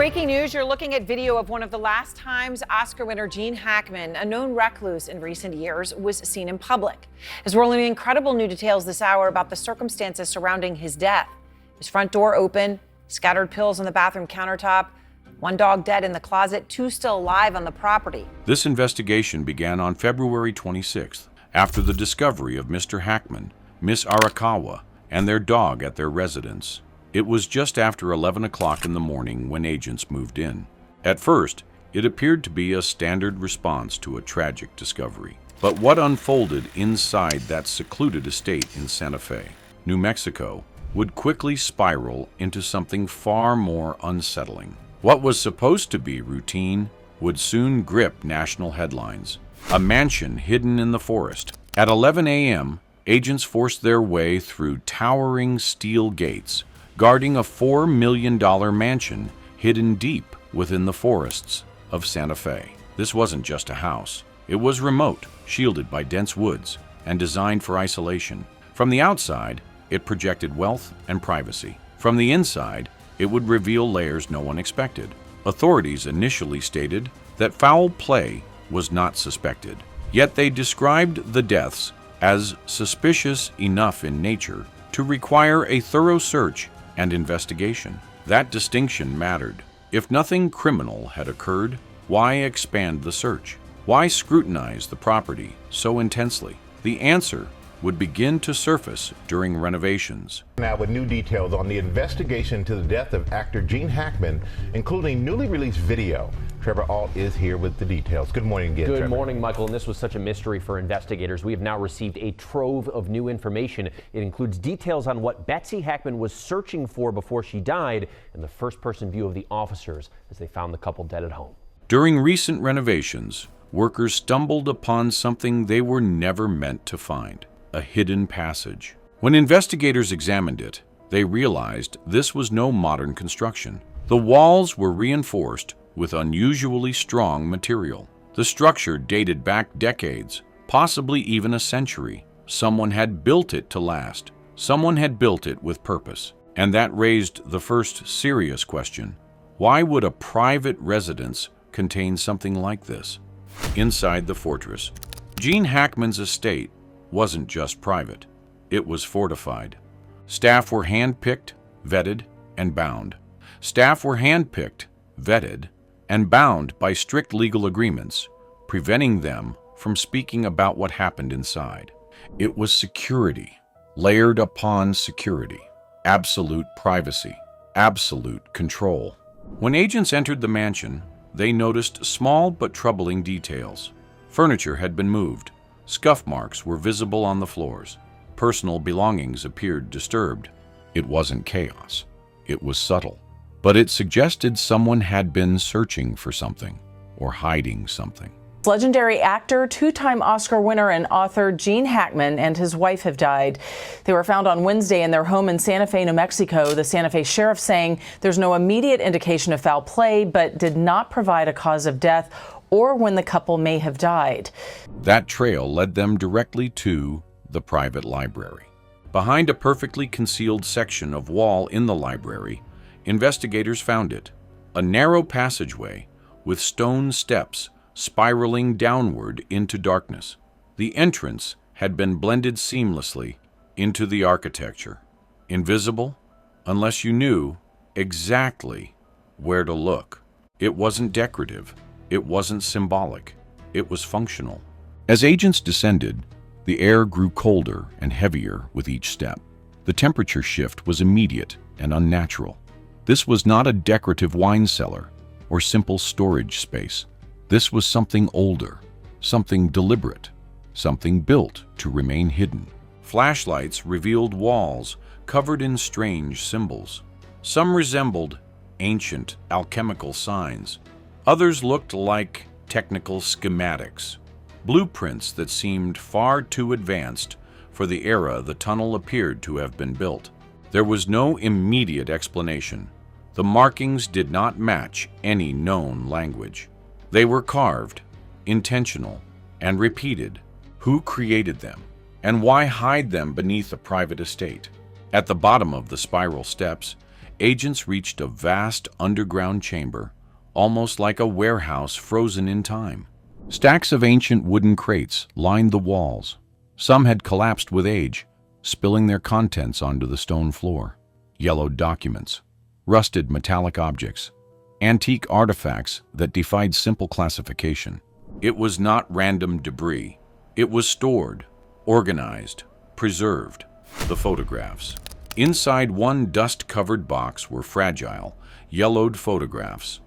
Breaking news, you're looking at video of one of the last times Oscar winner Gene Hackman, a known recluse in recent years, was seen in public. As we're learning incredible new details this hour about the circumstances surrounding his death. His front door open, scattered pills on the bathroom countertop, one dog dead in the closet, two still alive on the property. This investigation began on February 26th, after the discovery of Mr. Hackman, Miss Arakawa, and their dog at their residence. It was just after 11 o'clock in the morning when agents moved in. At first, it appeared to be a standard response to a tragic discovery. But what unfolded inside that secluded estate in Santa Fe, New Mexico, would quickly spiral into something far more unsettling. What was supposed to be routine would soon grip national headlines. A mansion hidden in the forest. At 11 a.m., agents forced their way through towering steel gates, guarding a $4 million mansion hidden deep within the forests of Santa Fe. This wasn't just a house. It was remote, shielded by dense woods, and designed for isolation. From the outside, it projected wealth and privacy. From the inside, it would reveal layers no one expected. Authorities initially stated that foul play was not suspected. Yet they described the deaths as suspicious enough in nature to require a thorough search and investigation. That distinction mattered. If nothing criminal had occurred, why expand the search? Why scrutinize the property so intensely? The answer would begin to surface during renovations. Now with new details on the investigation to the death of actor Gene Hackman, including newly released video. Trevor Alt is here with the details. Good morning again, Trevor. Good morning, Michael. And this was such a mystery for investigators. We have now received a trove of new information. It includes details on what Betsy Hackman was searching for before she died and the first-person view of the officers as they found the couple dead at home. During recent renovations, workers stumbled upon something they were never meant to find: a hidden passage. When investigators examined it, they realized this was no modern construction. The walls were reinforced with unusually strong material. The structure dated back decades, possibly even a century. Someone had built it to last. Someone had built it with purpose. And that raised the first serious question: why would a private residence contain something like this? Inside the fortress, Gene Hackman's estate wasn't just private. It was fortified. Staff were hand-picked, vetted, and bound. Staff were hand-picked, vetted, and bound by strict legal agreements, preventing them from speaking about what happened inside. It was security, layered upon security, absolute privacy, absolute control. When agents entered the mansion, they noticed small but troubling details. Furniture had been moved. Scuff marks were visible on the floors. Personal belongings appeared disturbed. It wasn't chaos. It was subtle. But it suggested someone had been searching for something or hiding something. Legendary actor, two-time Oscar winner and author Gene Hackman and his wife have died. They were found on Wednesday in their home in Santa Fe, New Mexico. The Santa Fe sheriff saying there's no immediate indication of foul play, but did not provide a cause of death or when the couple may have died. That trail led them directly to the private library. Behind a perfectly concealed section of wall in the library, investigators found it, a narrow passageway with stone steps spiraling downward into darkness. The entrance had been blended seamlessly into the architecture, invisible unless you knew exactly where to look. It wasn't decorative, it wasn't symbolic, it was functional. As agents descended, the air grew colder and heavier with each step. The temperature shift was immediate and unnatural. This was not a decorative wine cellar or simple storage space. This was something older, something deliberate, something built to remain hidden. Flashlights revealed walls covered in strange symbols. Some resembled ancient alchemical signs. Others looked like technical schematics, blueprints that seemed far too advanced for the era the tunnel appeared to have been built. There was no immediate explanation. The markings did not match any known language. They were carved, intentional, and repeated. Who created them? And why hide them beneath a private estate? At the bottom of the spiral steps, agents reached a vast underground chamber, almost like a warehouse frozen in time. Stacks of ancient wooden crates lined the walls. Some had collapsed with age, spilling their contents onto the stone floor. Yellowed documents, rusted metallic objects, antique artifacts that defied simple classification. It was not random debris. It was stored, organized, preserved. The photographs. Inside one dust-covered box were fragile, yellowed photographs.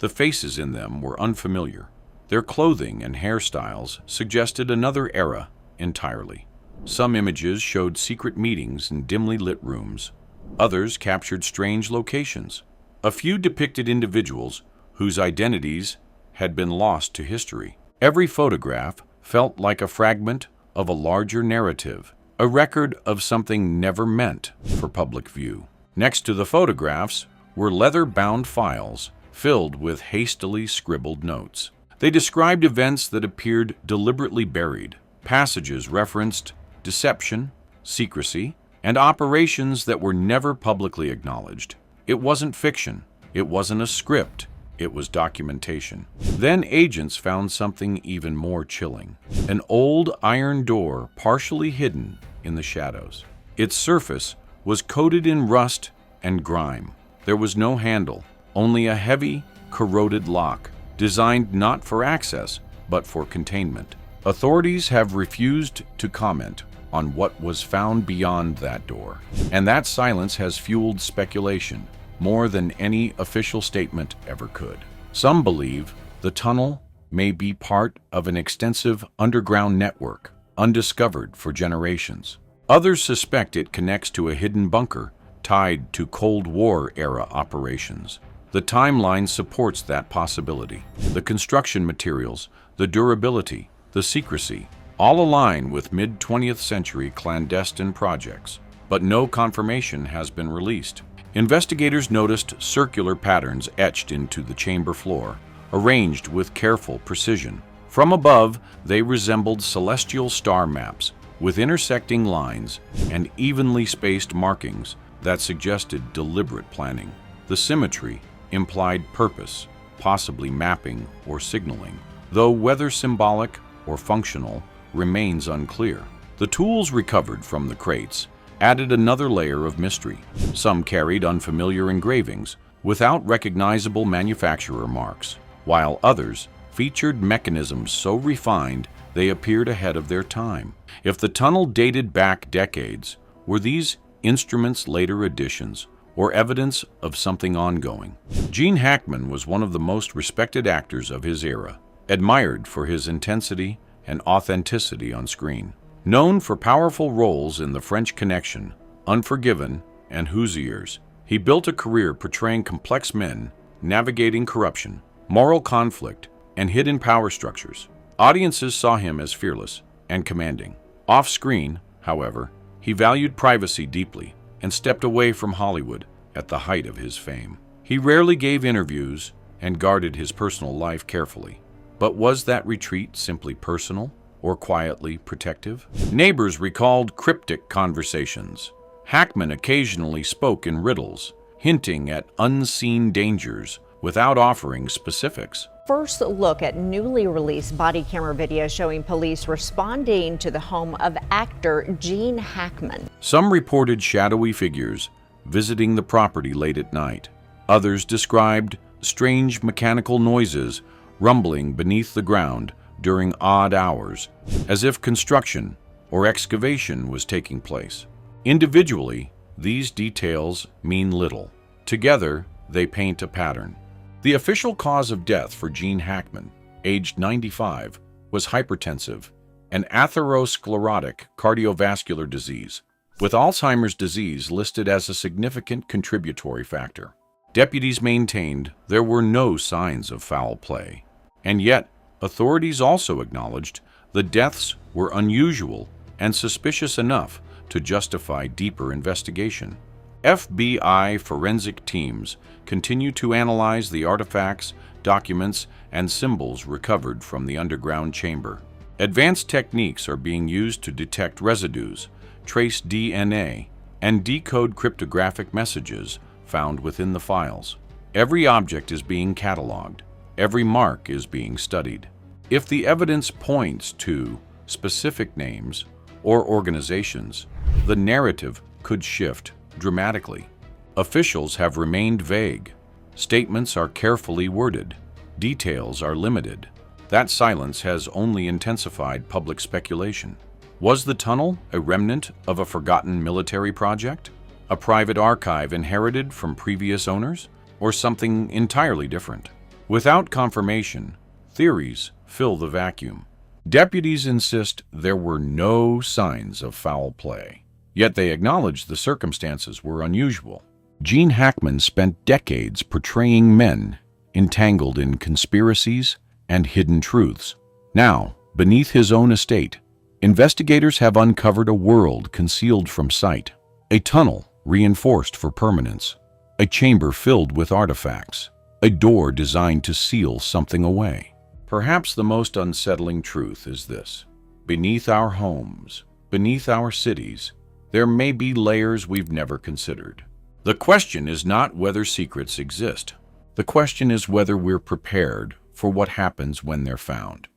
The faces in them were unfamiliar. Their clothing and hairstyles suggested another era entirely. Some images showed secret meetings in dimly lit rooms. Others captured strange locations. A few depicted individuals whose identities had been lost to history. Every photograph felt like a fragment of a larger narrative, a record of something never meant for public view. Next to the photographs were leather-bound files filled with hastily scribbled notes. They described events that appeared deliberately buried. Passages referenced deception, secrecy, and operations that were never publicly acknowledged. It wasn't fiction. It wasn't a script. It was documentation. Then agents found something even more chilling. An old iron door partially hidden in the shadows. Its surface was coated in rust and grime. There was no handle, only a heavy, corroded lock, designed not for access, but for containment. Authorities have refused to comment on what was found beyond that door, and that silence has fueled speculation more than any official statement ever could. Some believe the tunnel may be part of an extensive underground network, undiscovered for generations. Others suspect it connects to a hidden bunker tied to Cold War-era operations. The timeline supports that possibility. The construction materials, the durability, the secrecy, all align with mid-20th century clandestine projects, but no confirmation has been released. Investigators noticed circular patterns etched into the chamber floor, arranged with careful precision. From above, they resembled celestial star maps, with intersecting lines and evenly spaced markings that suggested deliberate planning. The symmetry implied purpose, possibly mapping or signaling, though whether symbolic or functional remains unclear. The tools recovered from the crates added another layer of mystery. Some carried unfamiliar engravings without recognizable manufacturer marks, while others featured mechanisms so refined they appeared ahead of their time. If the tunnel dated back decades, were these instruments later additions or evidence of something ongoing? Gene Hackman was one of the most respected actors of his era, admired for his intensity and authenticity on screen. Known for powerful roles in The French Connection, Unforgiven, and Hoosiers, he built a career portraying complex men navigating corruption, moral conflict, and hidden power structures. Audiences saw him as fearless and commanding. Off-screen, however, he valued privacy deeply and stepped away from Hollywood at the height of his fame. He rarely gave interviews and guarded his personal life carefully. But was that retreat simply personal or quietly protective? Neighbors recalled cryptic conversations. Hackman occasionally spoke in riddles, hinting at unseen dangers without offering specifics. First look at newly released body camera video showing police responding to the home of actor Gene Hackman. Some reported shadowy figures visiting the property late at night. Others described strange mechanical noises rumbling beneath the ground during odd hours, as if construction or excavation was taking place. Individually, these details mean little. Together, they paint a pattern. The official cause of death for Gene Hackman, aged 95, was hypertensive, an atherosclerotic cardiovascular disease, with Alzheimer's disease listed as a significant contributory factor. Deputies maintained there were no signs of foul play, and yet authorities also acknowledged the deaths were unusual and suspicious enough to justify deeper investigation. FBI forensic teams continue to analyze the artifacts, documents, and symbols recovered from the underground chamber. Advanced techniques are being used to detect residues, trace DNA, and decode cryptographic messages found within the files. Every object is being cataloged. Every mark is being studied. If the evidence points to specific names or organizations, the narrative could shift dramatically. Officials have remained vague. Statements are carefully worded. Details are limited. That silence has only intensified public speculation. Was the tunnel a remnant of a forgotten military project? A private archive inherited from previous owners? Or something entirely different? Without confirmation, theories fill the vacuum. Deputies insist there were no signs of foul play, yet they acknowledge the circumstances were unusual. Gene Hackman spent decades portraying men entangled in conspiracies and hidden truths. Now, beneath his own estate, investigators have uncovered a world concealed from sight, a tunnel reinforced for permanence, a chamber filled with artifacts, a door designed to seal something away. Perhaps the most unsettling truth is this: beneath our homes, beneath our cities, there may be layers we've never considered. The question is not whether secrets exist. The question is whether we're prepared for what happens when they're found.